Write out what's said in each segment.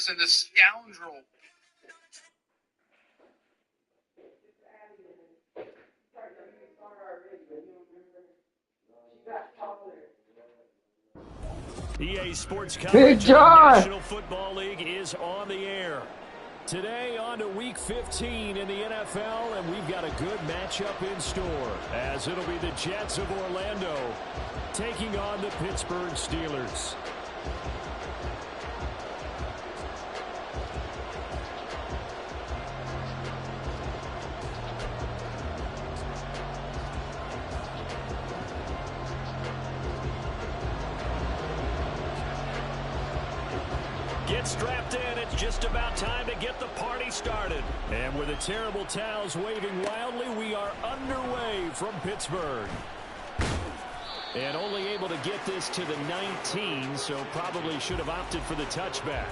And the scoundrel. EA Sports coverage of the National Football League is on the air. Today on to Week 15 in the NFL, and we've got a good matchup in store, as it'll be the Jets of Orlando taking on the Pittsburgh Steelers. Get strapped in. It's just about time to get the party started. And with the terrible towels waving wildly, we are underway from Pittsburgh. And only able to get this to the 19, so probably should have opted for the touchback.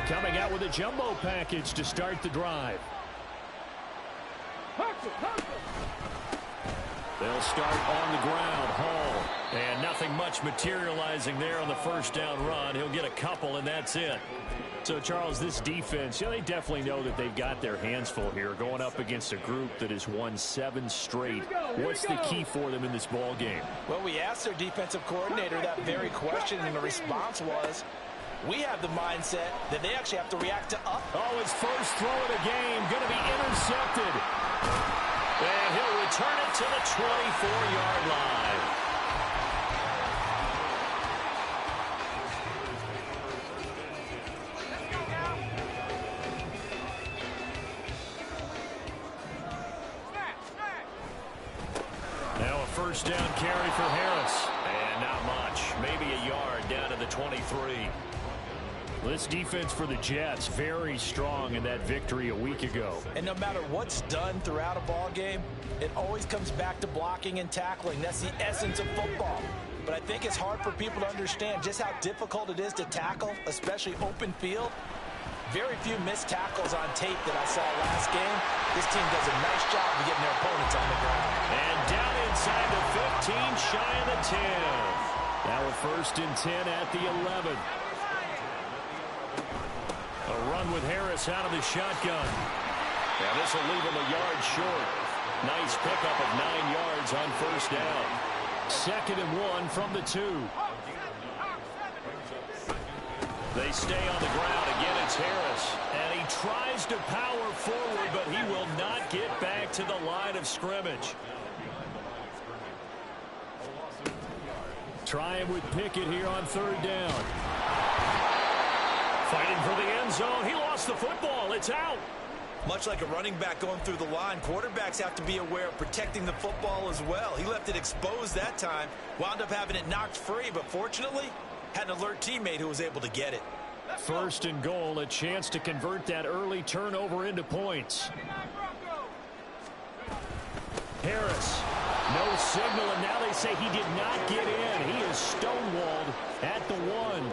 Coming out with a jumbo package to start the drive. They'll start on the ground. Hall. And nothing much materializing there on the first down run. He'll get a couple, and that's it. So, Charles, this defense, they definitely know that they've got their hands full here, going up against a group that has won 7 straight. What's the key for them in this ball game? Well, we asked their defensive coordinator that very question, and the response was, we have the mindset that they actually have to react to up. Oh, his first throw of the game going to be intercepted. And he'll return it to the 24-yard line. Now a first down carry for Harris. And not much. Maybe a yard down to the 23. This defense for the Jets, very strong in that victory a week ago. And no matter what's done throughout a ball game, it always comes back to blocking and tackling. That's the essence of football. But I think it's hard for people to understand just how difficult it is to tackle, especially open field. Very few missed tackles on tape that I saw last game. This team does a nice job of getting their opponents on the ground. And down inside the 15, shy of the 10. Now a first and 10 at the 11. A run with Harris out of the shotgun. Now this will leave him a yard short. Nice pickup of 9 yards on first down. 2nd and 1 from the 2. They stay on the ground. Again, it's Harris. And he tries to power forward, but he will not get back to the line of scrimmage. Trying with Pickett here on 3rd down. Fighting for the end zone. He lost the football. It's out. Much like a running back going through the line, quarterbacks have to be aware of protecting the football as well. He left it exposed that time, wound up having it knocked free, but fortunately, had an alert teammate who was able to get it. 1st and goal, a chance to convert that early turnover into points. Harris, no signal, and now they say he did not get in. He is stonewalled at the 1.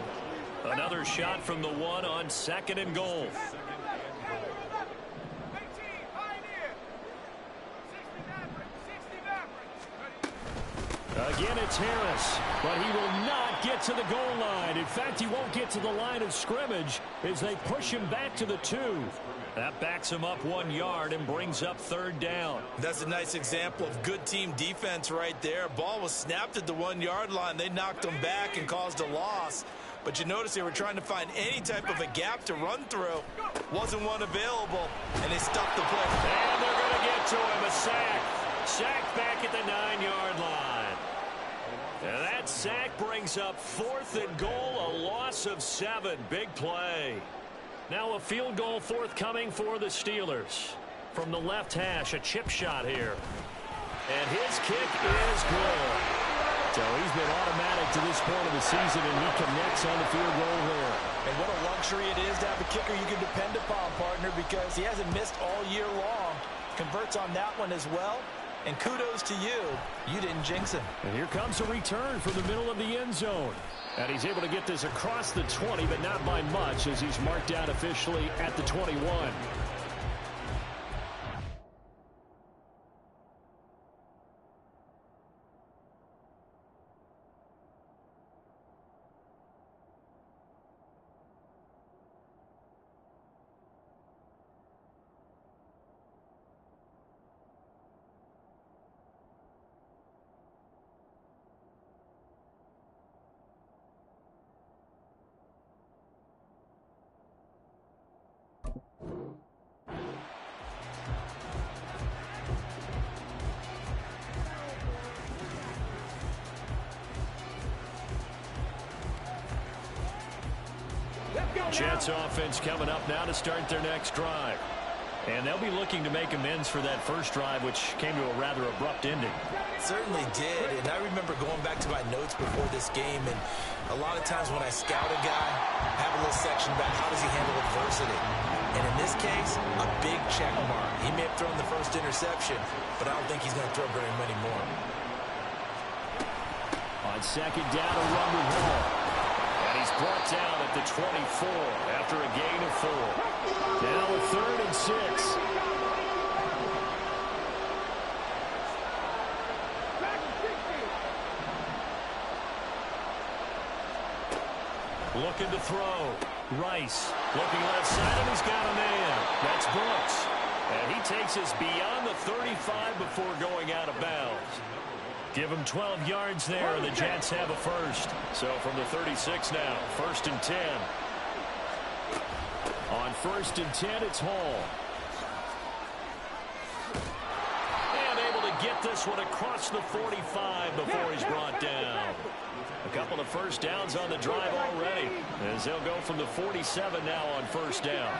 Another shot from the 1 on 2nd and goal. Again, it's Harris, but he will not get to the goal line. In fact, he won't get to the line of scrimmage as they push him back to the 2. That backs him up 1 yard and brings up 3rd down. That's a nice example of good team defense right there. Ball was snapped at the 1-yard line. They knocked him back and caused a loss. But you notice they were trying to find any type of a gap to run through. Wasn't one available, and they stuffed the play. And they're going to get to him. A sack. Sack back at the 9-yard line. And that sack brings up 4th and goal, a loss of 7. Big play. Now a field goal forthcoming for the Steelers. From the left hash, a chip shot here. And his kick is good. So he's been automatic to this point of the season, and he connects on the field goal there. And what a luxury it is to have a kicker you can depend upon, partner, because he hasn't missed all year long. Converts on that one as well. And kudos to you. You didn't jinx him. And here comes a return from the middle of the end zone. And he's able to get this across the 20, but not by much, as he's marked out officially at the 21. Jets offense coming up now to start their next drive. And they'll be looking to make amends for that first drive, which came to a rather abrupt ending. Certainly did, and I remember going back to my notes before this game, and a lot of times when I scout a guy, I have a little section about how does he handle adversity. And in this case, a big check mark. He may have thrown the first interception, but I don't think he's going to throw very many more. On 2nd down, a run with Hall. And he's brought down at the 24 after a gain of 4. Now a 3rd and 6. Looking to throw. Rice looking left side, and he's got a man. That's Brooks. And he takes us beyond the 35 before going out of bounds. Give him 12 yards there, and the Jets have a first. So from the 36 now, 1st and 10. On 1st and 10, it's Hall. get this one across the 45 before he's brought down. A couple of first downs on the drive already, as they'll go from the 47 now on first down.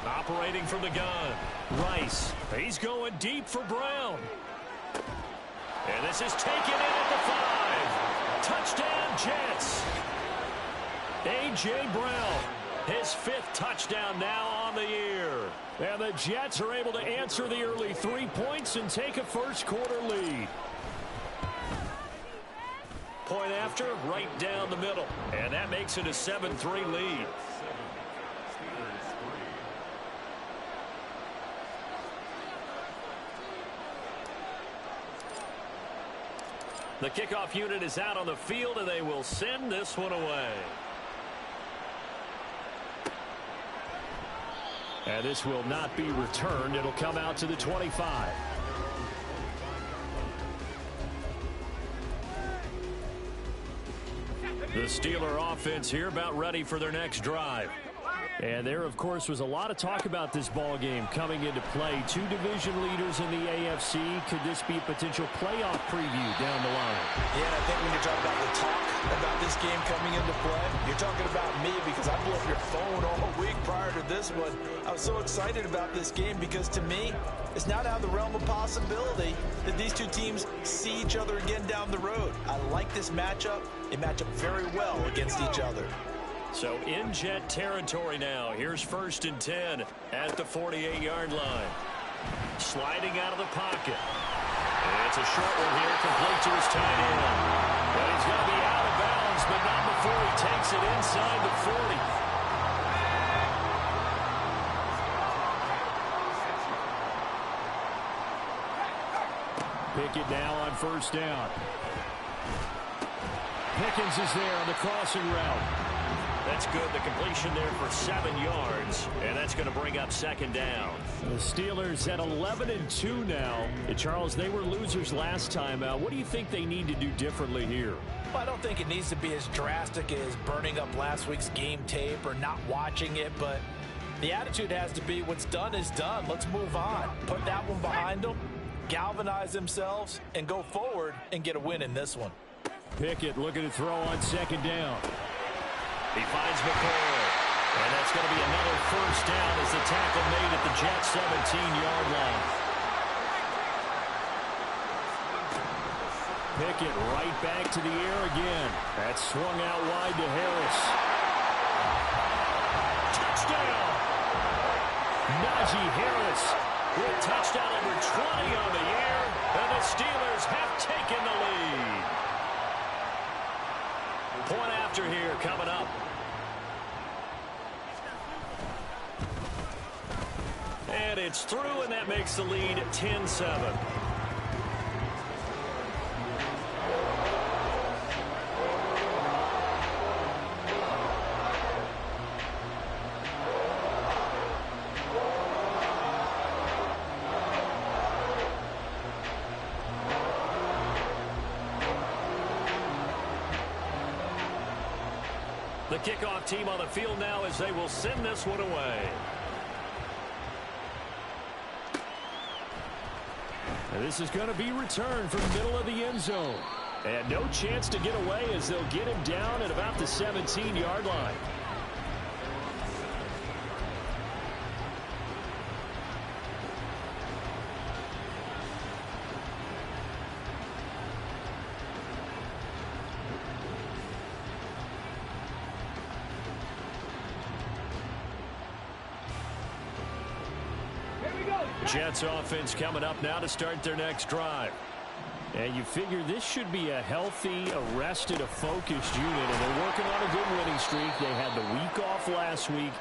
Operating from the gun, Rice. He's going deep for Brown. And this is taken in at the 5. Touchdown, Jets. A.J. Brown, his 5th touchdown now on the year. And the Jets are able to answer the early 3 points and take a first-quarter lead. Point after, right down the middle. And that makes it a 7-3 lead. The kickoff unit is out on the field, and they will send this one away. And this will not be returned. It'll come out to the 25. The Steeler offense here about ready for their next drive. And there, of course, was a lot of talk about this ball game coming into play. 2 division leaders in the AFC. Could this be a potential playoff preview down the line? Yeah, and I think when you're talking about the talk about this game coming into play, you're talking about me because I blew up your phone all week prior to this one. I was so excited about this game because, to me, it's not out of the realm of possibility that these two teams see each other again down the road. I like this matchup. They match up very well against each other. So in Jet territory now. Here's 1st and 10 at the 48-yard line. Sliding out of the pocket. And it's a short one here, complete to his tight end. But he's going to be out of bounds, but not before he takes it inside the 40. Pickett now on 1st down. Pickens is there on the crossing route. That's good. The completion there for 7 yards, and that's going to bring up 2nd down. The Steelers at 11-2 now. Charles, they were losers last time out. What do you think they need to do differently here? Well, I don't think it needs to be as drastic as burning up last week's game tape or not watching it, but the attitude has to be what's done is done. Let's move on. Put that one behind them, galvanize themselves, and go forward and get a win in this one. Pickett looking to throw on 2nd down. He finds McCoy. And that's going to be another first down as the tackle made at the Jets' 17-yard line. Pickett right back to the air again. That's swung out wide to Harris. Touchdown! Najee Harris with touchdown number 20 on the year. And the Steelers have taken the lead. Point after here coming up. And it's through, and that makes the lead 10-7. The kickoff team on the field now as they will send this one away. And this is going to be returned from the middle of the end zone. And no chance to get away as they'll get him down at about the 17-yard line. Jets offense coming up now to start their next drive. And you figure this should be a healthy, a rested, a focused unit. And they're working on a good winning streak. They had the week off last week.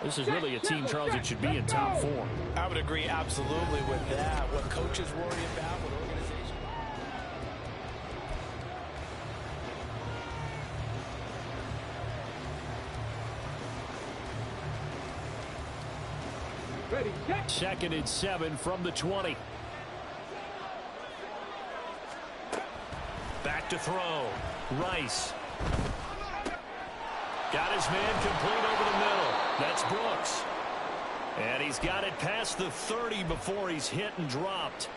This is really a team, Charles, that should be in top form. I would agree absolutely with that. What coaches worry about, what organization. Ready, check. 2nd and 7 from the 20. Back to throw. Rice. Got his man complete over the middle. That's Brooks. And he's got it past the 30 before he's hit and dropped.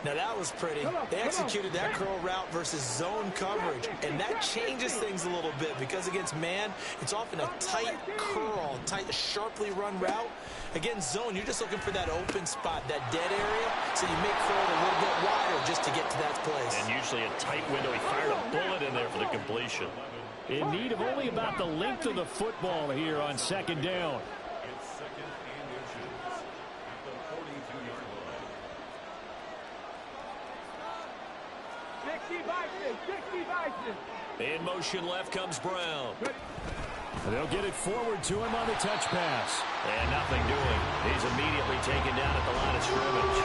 Now that was pretty. They executed that curl route versus zone coverage, and that changes things a little bit because against man, it's often a tight curl, tight, sharply run route. Against zone, you're just looking for that open spot, that dead area, so you make curl a little bit wider just to get to that place. And usually a tight window. He fired a bullet in there for the completion. In need of only about the length of the football here on second down. In motion left comes Brown. They'll get it forward to him on the touch pass. And nothing doing. He's immediately taken down at the line of scrimmage.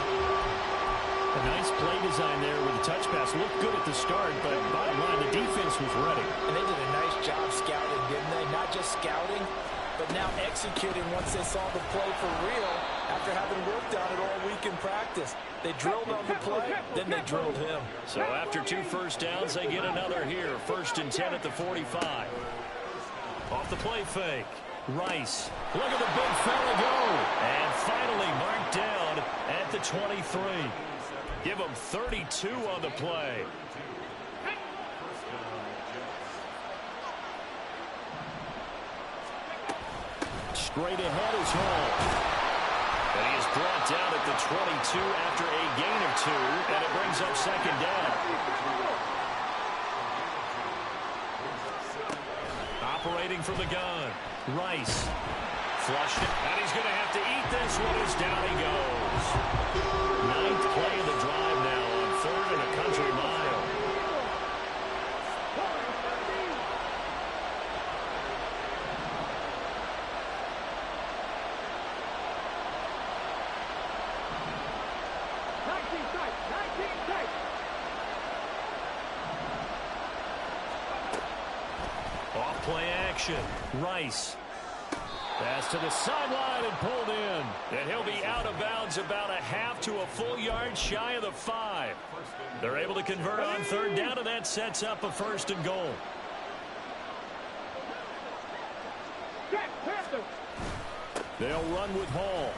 A nice play design there with the touch pass. Looked good at the start, but bottom line, the defense was ready. And they did a nice job scouting, didn't they? Not just scouting, but now executing once they saw the play for real after having worked on it all week in practice. They drilled on the play, then they drilled him. So after 2 first downs, they get another here. 1st and 10 at the 45. Off the play fake. Rice. Look at the big fella go. And finally marked down at the 23. Give him 32 on the play. Straight ahead is Hall. And he is brought down at the 22 after a gain of 2, and it brings up second down. Operating from the gun. Rice. Flushed it, and he's going to have to eat this one as down he goes. 9th play of the drive now on 3rd and a country mile. Off-play action. Rice. Pass to the sideline and pulled in. And he'll be out of bounds about a half to a full yard shy of the 5. They're able to convert on 3rd down, and that sets up a 1st and goal. They'll run with Hall.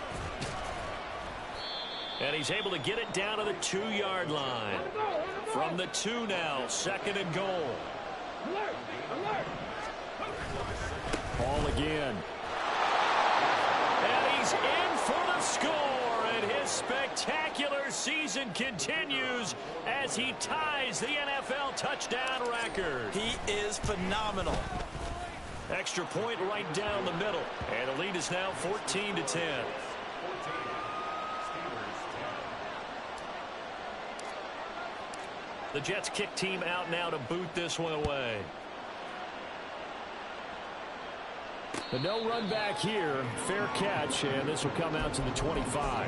And he's able to get it down to the 2-yard line. From the 2 now, 2nd and goal. Hall again. And he's in for the score, and his spectacular season continues as he ties the NFL touchdown record. He is phenomenal. Extra point right down the middle, and the lead is now 14-10. The Jets kick team out now to boot this one away. The no run back here. Fair catch, and this will come out to the 25.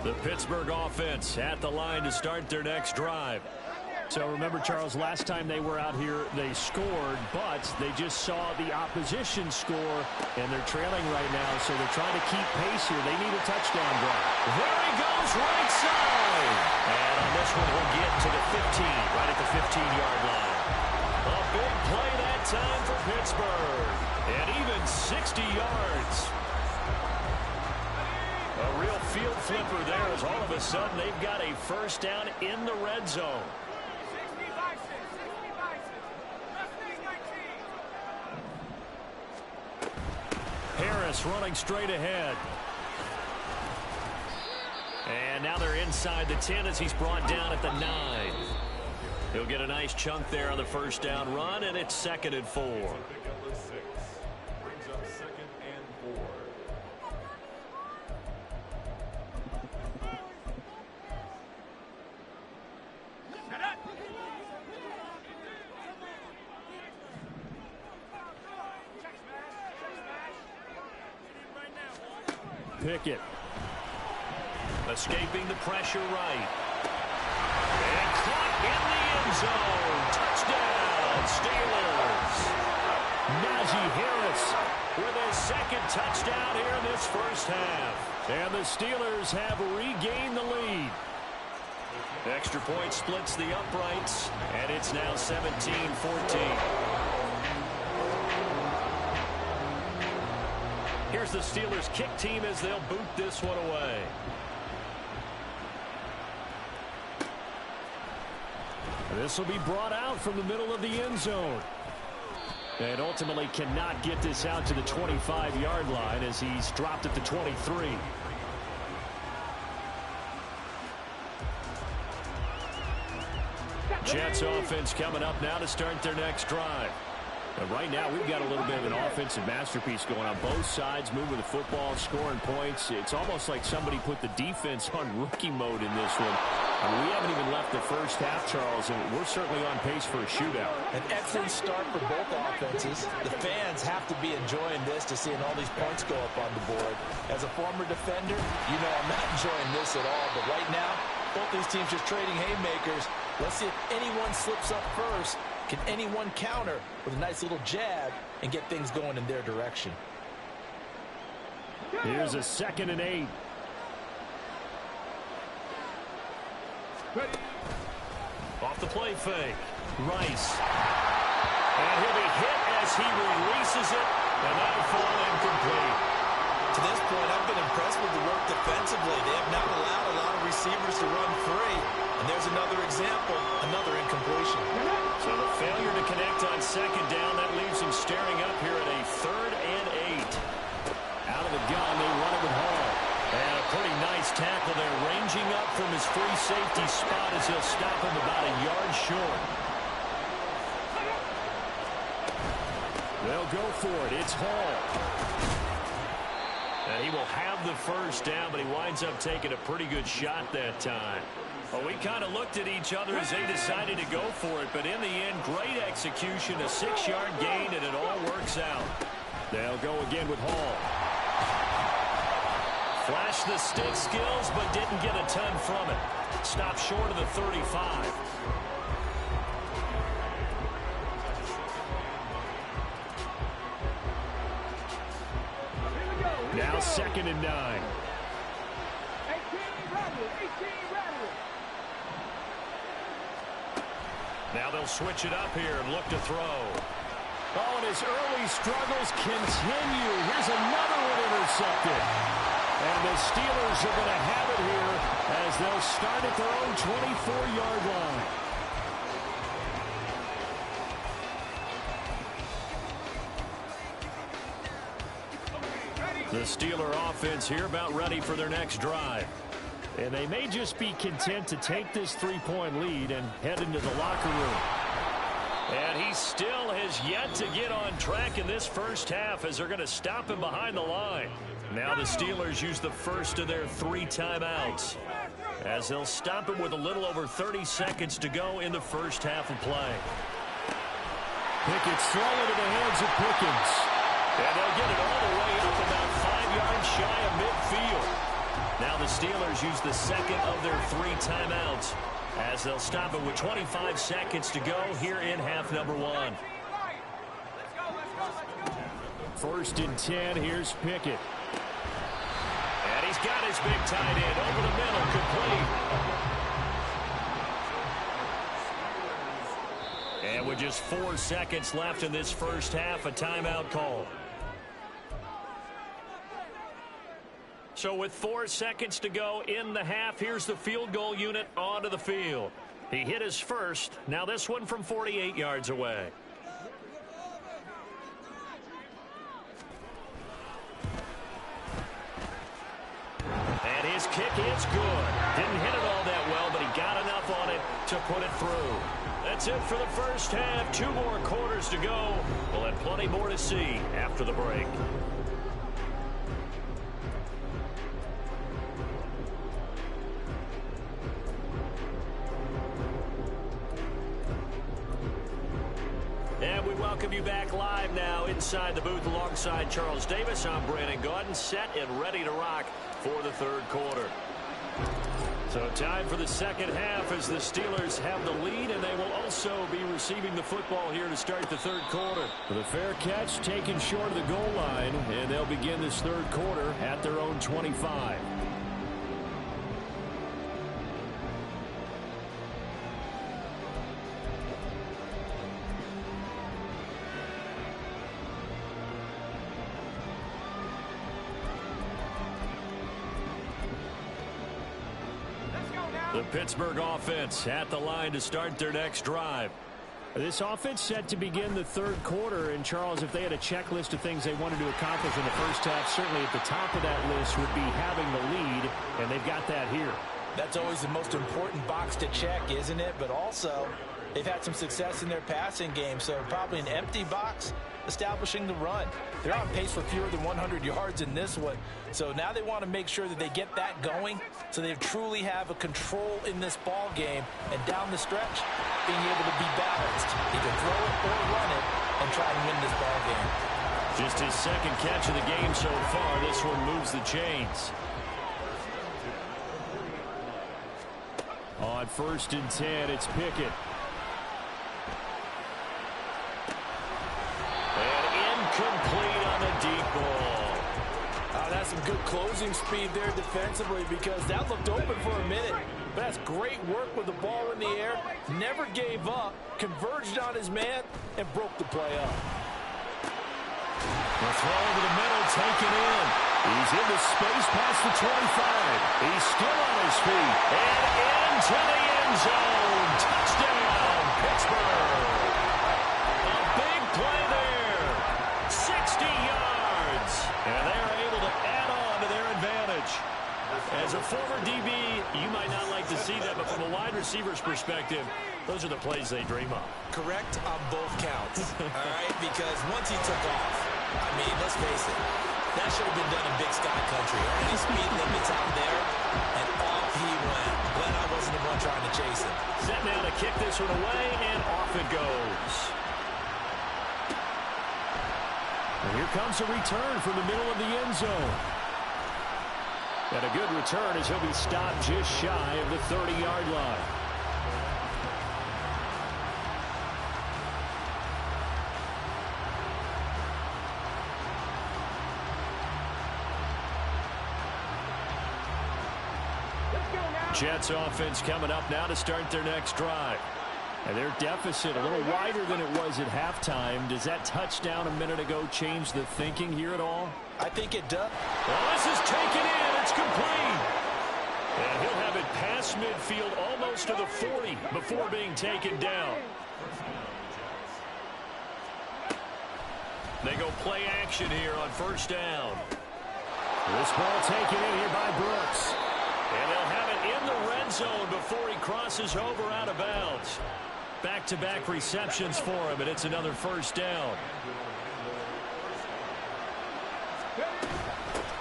The Pittsburgh offense at the line to start their next drive. So remember, Charles, last time they were out here, they scored, but they just saw the opposition score, and they're trailing right now, so they're trying to keep pace here. They need a touchdown drive. There he goes, right side. And on this one, we'll get to the 15, right at the 15-yard line. A big play that time for Pittsburgh. And even 60 yards. A real field flipper there as all of a sudden they've got a 1st down in the red zone. Harris running straight ahead. And now they're inside the 10 as he's brought down at the 9. He'll get a nice chunk there on the 1st down run, and it's 2nd and 4. Pickett. Escaping the pressure right. And caught in the end zone. Touchdown, Steelers. Najee Harris With his 2nd touchdown here in this 1st half. And the Steelers have regained the lead. Extra point splits the uprights, and it's now 17-14. Here's the Steelers' kick team as they'll boot this one away. This will be brought out from the middle of the end zone. And ultimately cannot get this out to the 25-yard line as he's dropped at the 23. Jets offense coming up now to start their next drive. And right now, we've got a little bit of an offensive masterpiece going on both sides, moving the football, scoring points. It's almost like somebody put the defense on rookie mode in this one. We haven't even left the first half, Charles, and we're certainly on pace for a shootout. An excellent start for both offenses. The fans have to be enjoying this to seeing all these points go up on the board. As a former defender, you know I'm not enjoying this at all. But right now, both these teams just trading haymakers. Let's see if anyone slips up first. Can anyone counter with a nice little jab and get things going in their direction? Here's a 2nd and 8. Off the play fake. Rice. And he'll be hit as he releases it, and that'll fall incomplete. To this point, I've been impressed with the work defensively. They have not allowed a lot of receivers to run free. And there's another example, another incompletion. So the failure to connect on 2nd down, that leaves him staring up here at a 3rd and 8. Out of the gun, they run it with Hall. And a pretty nice tackle there, ranging up from his free safety spot as he'll stop him about a yard short. They'll go for it. It's Hall. And he will have the first down, but he winds up taking a pretty good shot that time. Well, we kind of looked at each other as they decided to go for it, but in the end, great execution, a 6-yard gain, and it all works out. They'll go again with Hall. Flashed the stick skills, but didn't get a ton from it. Stopped short of the 35. Now 2nd and 9. Now they'll switch it up here and look to throw. Oh, and his early struggles continue. Here's another one intercepted. And the Steelers are going to have it here as they'll start at their own 24-yard line. The Steeler offense here about ready for their next drive. And they may just be content to take this 3-point lead and head into the locker room. And he still has yet to get on track in this first half as they're going to stop him behind the line. Now the Steelers use the first of their 3 timeouts as they'll stop him with a little over 30 seconds to go in the first half of play. Pickett's throw into the hands of Pickens. And they'll get it all the way up about 5 yards shy of midfield. Now the Steelers use the second of their 3 timeouts as they'll stop it with 25 seconds to go here in half number 1. 1st and 10, here's Pickett. And he's got his big tight end over the middle, complete. And with just 4 seconds left in this first half, a timeout call. So with 4 seconds to go in the half, here's the field goal unit onto the field. He hit his first. Now this one from 48 yards away. And his kick is good. Didn't hit it all that well, but he got enough on it to put it through. That's it for the first half. 2 more quarters to go. We'll have plenty more to see after the break. And we welcome you back live now inside the booth alongside Charles Davis. I'm Brandon Gaudin, set and ready to rock for the 3rd quarter. So time for the second half as the Steelers have the lead, and they will also be receiving the football here to start the 3rd quarter. The fair catch taken short of the goal line, and they'll begin this 3rd quarter at their own 25. The Pittsburgh offense at the line to start their next drive. This offense set to begin the third quarter. And, Charles, if they had a checklist of things they wanted to accomplish in the first half, certainly at the top of that list would be having the lead, and they've got that here. That's always the most important box to check, isn't it? But also, they've had some success in their passing game, so probably an empty box establishing the run. They're on pace for fewer than 100 yards in this one. So now they want to make sure that they get that going so they truly have a control in this ball game. And down the stretch, being able to be balanced, either throw it or run it and try and win this ball game. Just his second catch of the game so far. This one moves the chains. On 1st and 10, it's Pickett. Complete on the deep ball. That's some good closing speed there defensively because that looked open for a minute. But that's great work with the ball in the air. Never gave up, converged on his man, and broke the play up. The throw over the middle, taken in. He's into space past the 25. He's still on his feet. And into the end zone. Touchdown, Pittsburgh. A big play there. 60 yards. And they're able to add on to their advantage. As a former DB, you might not like to see that, but from a wide receiver's perspective, those are the plays they dream of. Correct on both counts, all right? Because once he took off, I mean, let's face it, that should have been done in Big Sky Country. Any speed limits out there, and off he went. Glad I wasn't the one trying to chase him. Set now to kick this one away, and off it goes. And here comes a return from the middle of the end zone. And a good return as he'll be stopped just shy of the 30-yard line. Jets offense coming up now to start their next drive. And their deficit a little wider than it was at halftime. Does that touchdown a minute ago change the thinking here at all? I think it does. Well, this is taken in. It's complete. And he'll have it past midfield almost to the 40 before being taken down. They go play action here on first down. This ball taken in here by Brooks. And they'll have it in the red zone before he crosses over out of bounds. Back-to-back receptions for him, and it's another first down.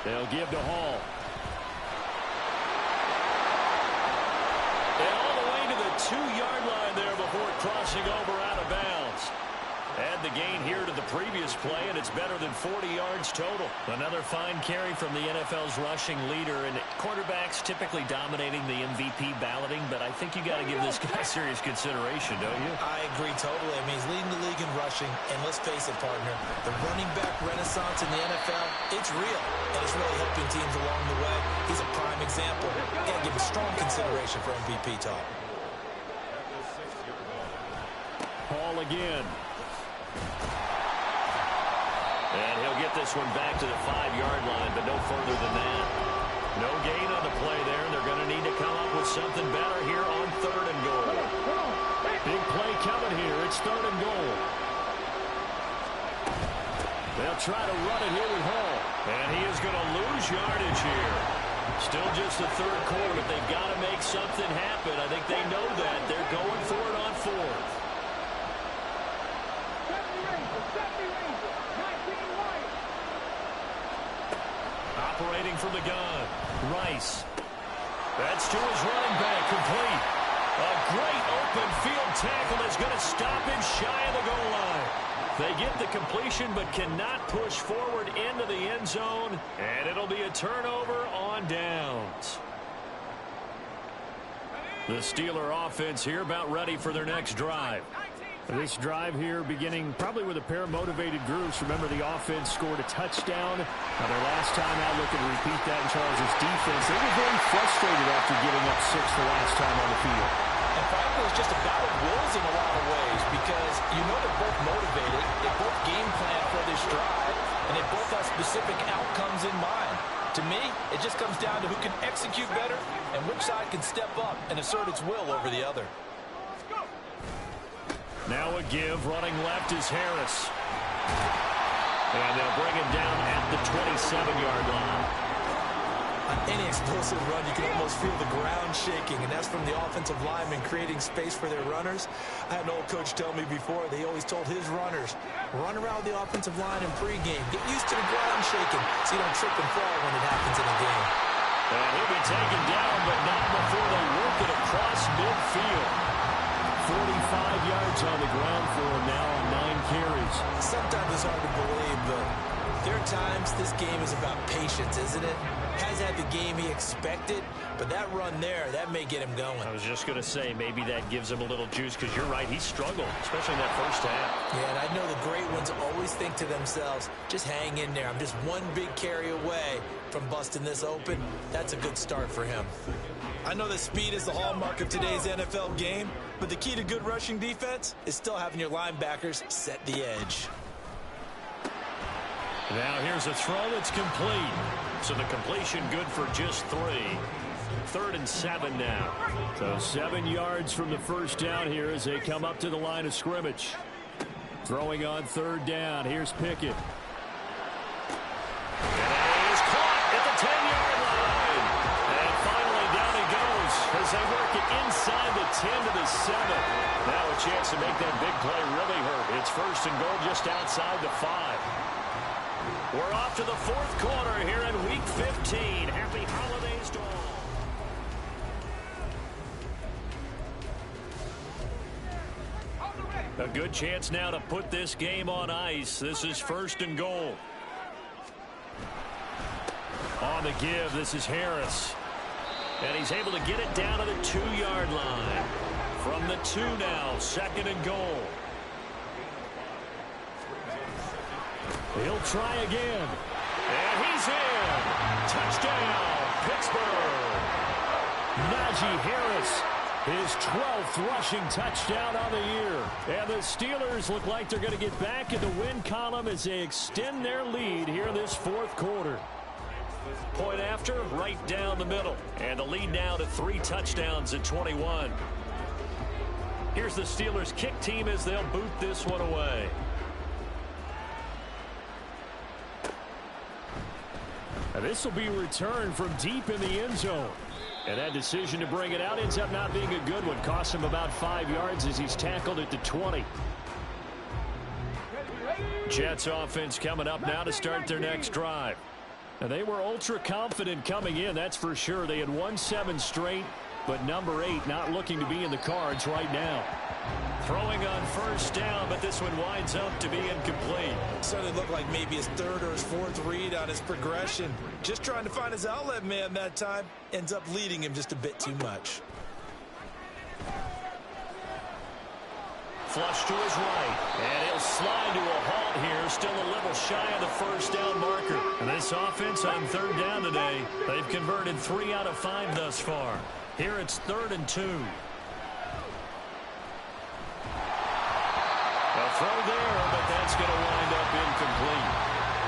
They'll give to Hall. And all the way to the 2-yard line there before crossing over out of bounds. Add the gain here to the previous play, and it's better than 40 yards total. Another fine carry from the NFL's rushing leader, and quarterbacks typically dominating the MVP balloting, but I think you got to give this guy serious consideration, don't you? I agree totally. I mean, he's leading the league in rushing, and let's face it, partner, the running back renaissance in the NFL, it's real, and it's really helping teams along the way. He's a prime example. Got to give him strong consideration for MVP talk. Hall again. And he'll get this one back to the 5-yard line, but no further than that. No gain on the play there, and they're going to need to come up with something better here on 3rd and goal. Big play coming here. It's 3rd and goal. They'll try to run it here with Hall. And he is going to lose yardage here. Still just the 3rd quarter, but they've got to make something happen. I think they know that. They're going for it on 4th. Operating from the gun, Rice. That's to his running back, complete. A great open field tackle is going to stop him shy of the goal line. They get the completion but cannot push forward into the end zone, and it'll be a turnover on downs. The Steeler offense here about ready for their next drive. This drive here beginning probably with a pair of motivated groups. Remember, the offense scored a touchdown. Now, their last time out, looking to repeat that in Charles' defense. They were very frustrated after giving up 6 the last time on the field. And frankly, it's just a battle of wills in a lot of ways because you know they're both motivated. They both game plan for this drive, and they both have specific outcomes in mind. To me, it just comes down to who can execute better and which side can step up and assert its will over the other. Now a give. Running left is Harris. And they'll bring him down at the 27-yard line. On any explosive run, you can almost feel the ground shaking, and that's from the offensive linemen creating space for their runners. I had an old coach tell me before, they always told his runners, run around the offensive line in pregame. Get used to the ground shaking so you don't trip and fall when it happens in a game. And he'll be taken down, but not before they work it across midfield. 45 yards on the ground for him now on 9 carries. Sometimes it's hard to believe, but there are times this game is about patience, isn't it? Has had the game he expected, but that run there, that may get him going. I was just going to say, maybe that gives him a little juice, because you're right, he struggled, especially in that first half. Yeah, and I know the great ones always think to themselves, just hang in there. I'm just one big carry away from busting this open. That's a good start for him. I know that speed is the hallmark of today's NFL game, but the key to good rushing defense is still having your linebackers set the edge. Now here's a throw that's complete. So the completion good for just 3. 3rd and 7 now. So 7 yards from the first down here as they come up to the line of scrimmage. Throwing on 3rd down. Here's Pickett. And he is caught at the 10-yard line. And finally down he goes as they work it inside the 10 to the 7. Now a chance to make that big play really hurt. It's 1st and goal just outside the 5. We're off to the 4th quarter here in Week 15. Happy holidays to all. A good chance now to put this game on ice. This is 1st and goal. On the give, this is Harris. And he's able to get it down to the 2-yard line. From the 2 now, 2nd and goal. He'll try again. And he's in. Touchdown, Pittsburgh. Najee Harris, his 12th rushing touchdown on the year. And the Steelers look like they're going to get back in the win column as they extend their lead here in this 4th quarter. Point after, right down the middle. And the lead now to 3 touchdowns at 21. Here's the Steelers kick team as they'll boot this one away. And this will be returned from deep in the end zone. And that decision to bring it out ends up not being a good one. Costs him about 5 yards as he's tackled at the 20. Jets offense coming up now to start their next drive. And they were ultra confident coming in, that's for sure. They had won 7 straight, but number 8 not looking to be in the cards right now. Throwing on 1st down, but this one winds up to be incomplete. Certainly looked like maybe his 3rd or his 4th read on his progression. Just trying to find his outlet man that time. Ends up leading him just a bit too much. Flush to his right, and he'll slide to a halt here, still a little shy of the 1st down marker. And this offense on 3rd down today, they've converted 3 out of 5 thus far. Here it's 3rd and 2. A throw there, but that's going to wind up incomplete.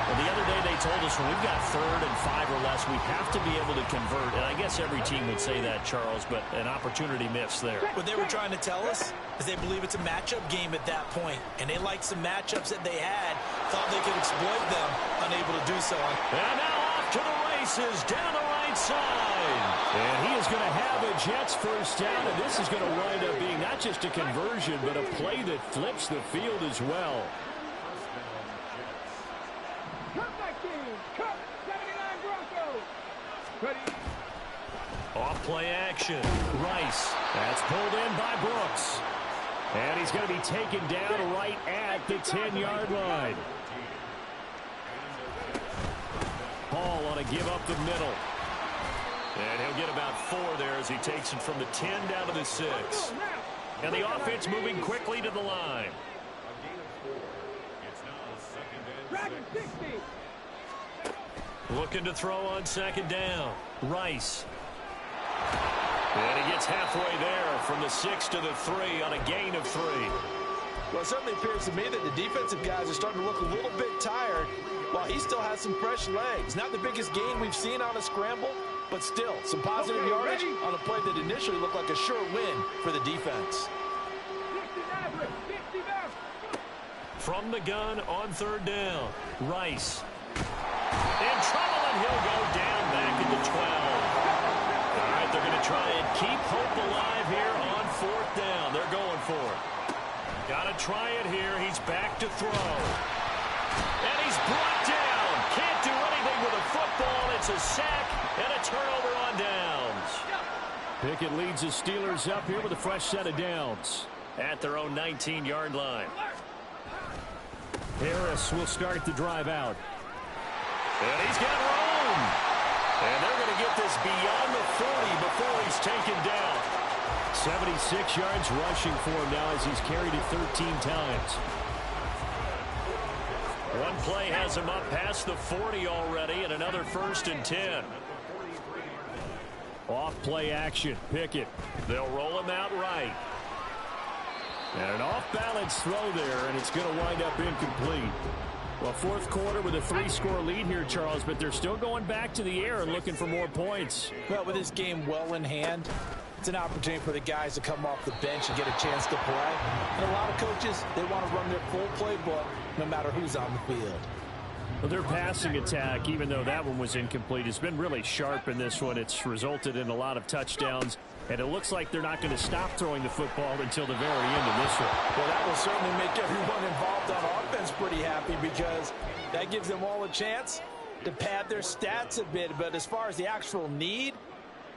Well, the other day they told us when we've got 3rd and 5 or less, we have to be able to convert. And I guess every team would say that, Charles, but an opportunity missed there. What they were trying to tell us is they believe it's a matchup game at that point. And they liked some matchups that they had, thought they could exploit them, unable to do so. And now off to the races, down the right side. And he is going to have a Jets 1st down, and this is going to wind up being not just a conversion, but a play that flips the field as well. Off play action. Rice. That's pulled in by Brooks. And he's going to be taken down right at the 10-yard line. Hall on a give up the middle. And he'll get about 4 there as he takes it from the 10 down to the 6. And the offense moving quickly to the line. Looking to throw on 2nd down. Rice. And he gets halfway there from the 6 to the 3 on a gain of 3. Well, it certainly appears to me that the defensive guys are starting to look a little bit tired while he still has some fresh legs. Not the biggest gain we've seen on a scramble, but still some positive yardage on a play that initially looked like a sure win for the defense. From the gun on third down, Rice. In trouble, and he'll go down back at the 12. All right, they're going to try and keep hope alive here on fourth down. They're going for it. Got to try it here. He's back to throw. And he's brought down. Can't do anything with a football. It's a sack and a turnover on downs. Pickett leads the Steelers up here with a fresh set of downs. At their own 19-yard line. Harris will start the drive out. And he's got room. And they're going to get this beyond the 40 before he's taken down. 76 yards rushing for him now as he's carried it 13 times. One play has him up past the 40 already, and another 1st and 10. Off play action. Pickett. They'll roll him out right. And an off-balance throw there, and it's going to wind up incomplete. Well, fourth quarter with a 3-score lead here, Charles, but they're still going back to the air and looking for more points. Well, with this game well in hand, it's an opportunity for the guys to come off the bench and get a chance to play. And a lot of coaches, they want to run their full playbook no matter who's on the field. Well, their passing attack, even though that one was incomplete, has been really sharp in this one. It's resulted in a lot of touchdowns, and it looks like they're not going to stop throwing the football until the very end of this one. Well, that will certainly make everyone involved on offense pretty happy because that gives them all a chance to pad their stats a bit. But as far as the actual need,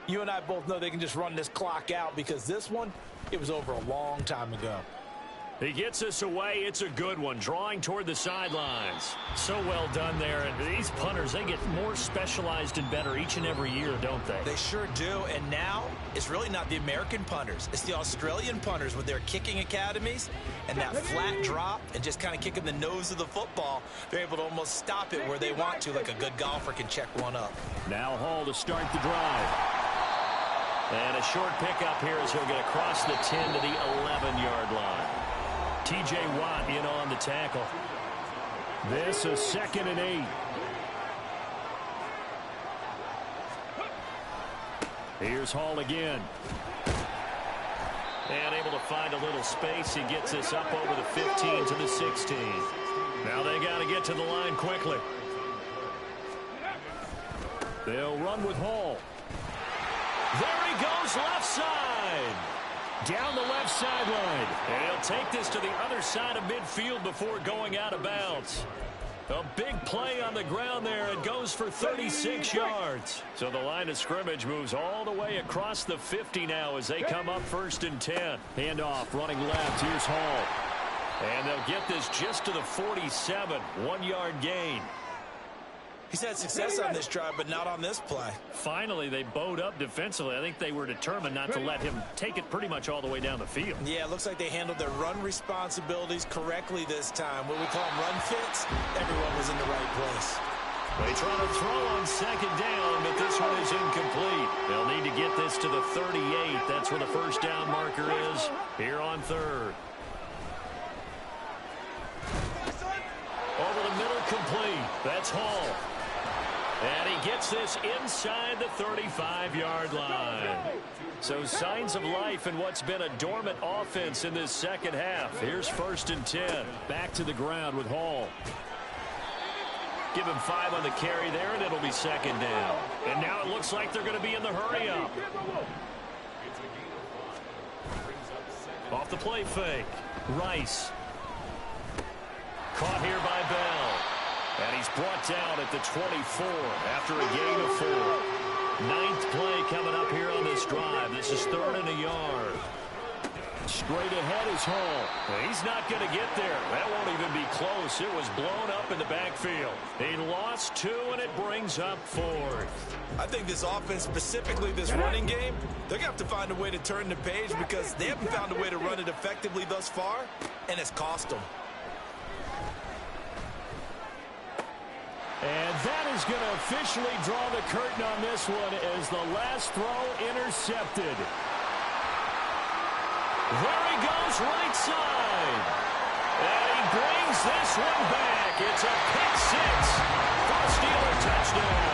you and I both know they can just run this clock out because this one, it was over a long time ago. He gets us away. It's a good one, drawing toward the sidelines. So well done there. And these punters, they get more specialized and better each and every year, don't they? They sure do. And now it's really not the American punters. It's the Australian punters with their kicking academies and that flat drop and just kind of kicking the nose of the football. They're able to almost stop it where they want to, like a good golfer can check one up. Now Hall to start the drive. And a short pickup here as he'll get across the 10 to the 11-yard line. T.J. Watt in on the tackle. This is 2nd and 8. Here's Hall again. And able to find a little space. He gets this up over the 15 to the 16. Now they got to get to the line quickly. They'll run with Hall. There he goes, left side. Down the left sideline. And he'll take this to the other side of midfield before going out of bounds. A big play on the ground there. It goes for 36 yards. So the line of scrimmage moves all the way across the 50 now as they come up 1st and 10. Handoff running left. Here's Hall. And they'll get this just to the 47. 1-yard gain. He's had success on this drive, but not on this play. Finally, they bowed up defensively. I think they were determined not to let him take it pretty much all the way down the field. Yeah, it looks like they handled their run responsibilities correctly this time. What we call them run fits, everyone was in the right place. They try to throw on 2nd down, but this one is incomplete. They'll need to get this to the 38. That's where the 1st down marker is here on 3rd. Over the middle, complete. That's Hall. And he gets this inside the 35-yard line. So signs of life in what's been a dormant offense in this second half. Here's 1st and 10. Back to the ground with Hall. Give him 5 on the carry there, and it'll be 2nd down. And now it looks like they're going to be in the hurry-up. Off the play fake. Rice. Caught here by Bell. And he's brought down at the 24 after a gain of 4. 9th play coming up here on this drive. This is 3rd and a yard. Straight ahead is Hall. He's not going to get there. That won't even be close. It was blown up in the backfield. He lost 2, and it brings up 4th. I think this offense, specifically this running game, they're going to have to find a way to turn the page because they haven't found a way to run it effectively thus far, and it's cost them. And that is going to officially draw the curtain on this one as the last throw intercepted. There he goes, right side. And he brings this one back. It's a pick six for a Steeler touchdown.